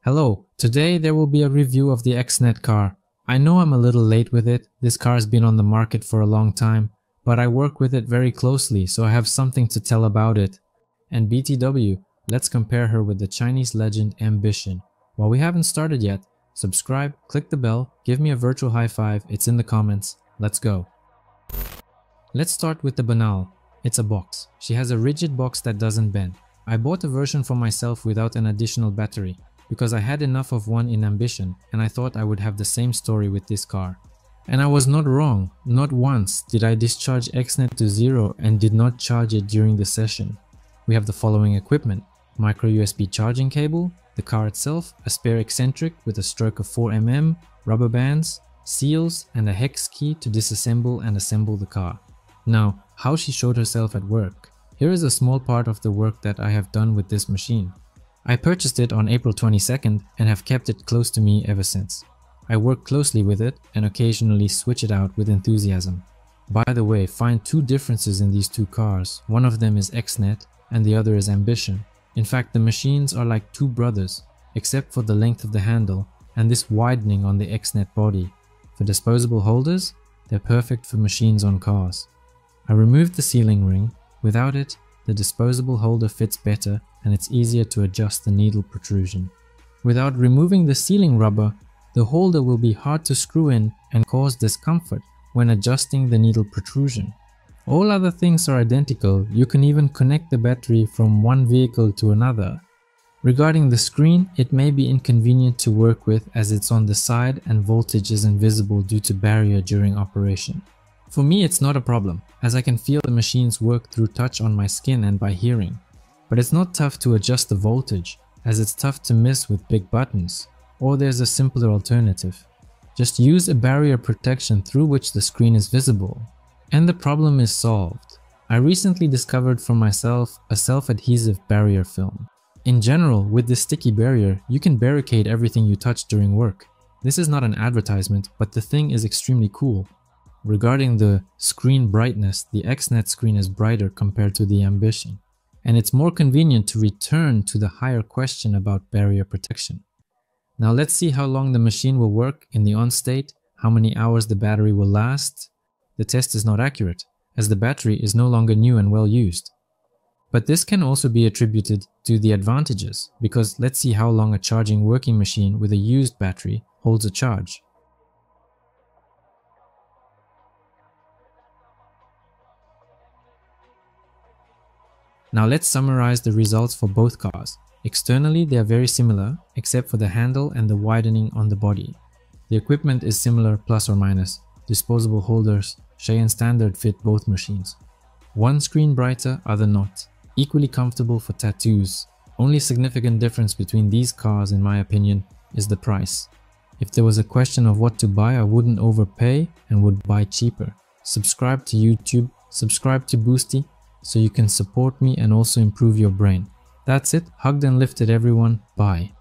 Hello, today there will be a review of the XNet car. I know I'm a little late with it, this car has been on the market for a long time, but I work with it very closely so I have something to tell about it. And BTW, let's compare her with the Chinese legend Ambition. While we haven't started yet, subscribe, click the bell, give me a virtual high five, it's in the comments, let's go. Let's start with the banal. It's a box. She has a rigid box that doesn't bend. I bought a version for myself without an additional battery, because I had enough of one in Ambition and I thought I would have the same story with this car. And I was not wrong, not once did I discharge XNet to 0 and did not charge it during the session. We have the following equipment: micro USB charging cable, the car itself, a spare eccentric with a stroke of 4 mm, rubber bands, seals and a hex key to disassemble and assemble the car. Now, how she showed herself at work. Here is a small part of the work that I have done with this machine. I purchased it on April 22nd and have kept it close to me ever since. I work closely with it and occasionally switch it out with enthusiasm. By the way, find two differences in these two cars. One of them is XNet and the other is Ambition. In fact, the machines are like two brothers, except for the length of the handle and this widening on the XNet body. For disposable holders, they're perfect for machines on cars. I removed the sealing ring. Without it, the disposable holder fits better and it's easier to adjust the needle protrusion. Without removing the sealing rubber, the holder will be hard to screw in and cause discomfort when adjusting the needle protrusion. All other things are identical, you can even connect the battery from one vehicle to another. Regarding the screen, it may be inconvenient to work with as it's on the side and voltage is invisible due to barrier during operation. For me it's not a problem, as I can feel the machines work through touch on my skin and by hearing. But it's not tough to adjust the voltage, as it's tough to miss with big buttons. Or there's a simpler alternative. Just use a barrier protection through which the screen is visible. And the problem is solved. I recently discovered for myself a self-adhesive barrier film. In general, with this sticky barrier, you can barricade everything you touch during work. This is not an advertisement, but the thing is extremely cool. Regarding the screen brightness, the XNet screen is brighter compared to the Ambition. And it's more convenient to return to the higher question about barrier protection. Now let's see how long the machine will work in the on state, how many hours the battery will last. The test is not accurate, as the battery is no longer new and well used. But this can also be attributed to the advantages, because let's see how long a charging working machine with a used battery holds a charge. Now let's summarize the results for both cars. Externally they are very similar, except for the handle and the widening on the body. The equipment is similar plus or minus. Disposable holders, Cheyenne standard fit both machines. One screen brighter, other not. Equally comfortable for tattoos. Only significant difference between these cars in my opinion is the price. If there was a question of what to buy, I wouldn't overpay and would buy cheaper. Subscribe to YouTube, subscribe to Boosty, so you can support me and also improve your brain. That's it, hugged and lifted everyone, bye.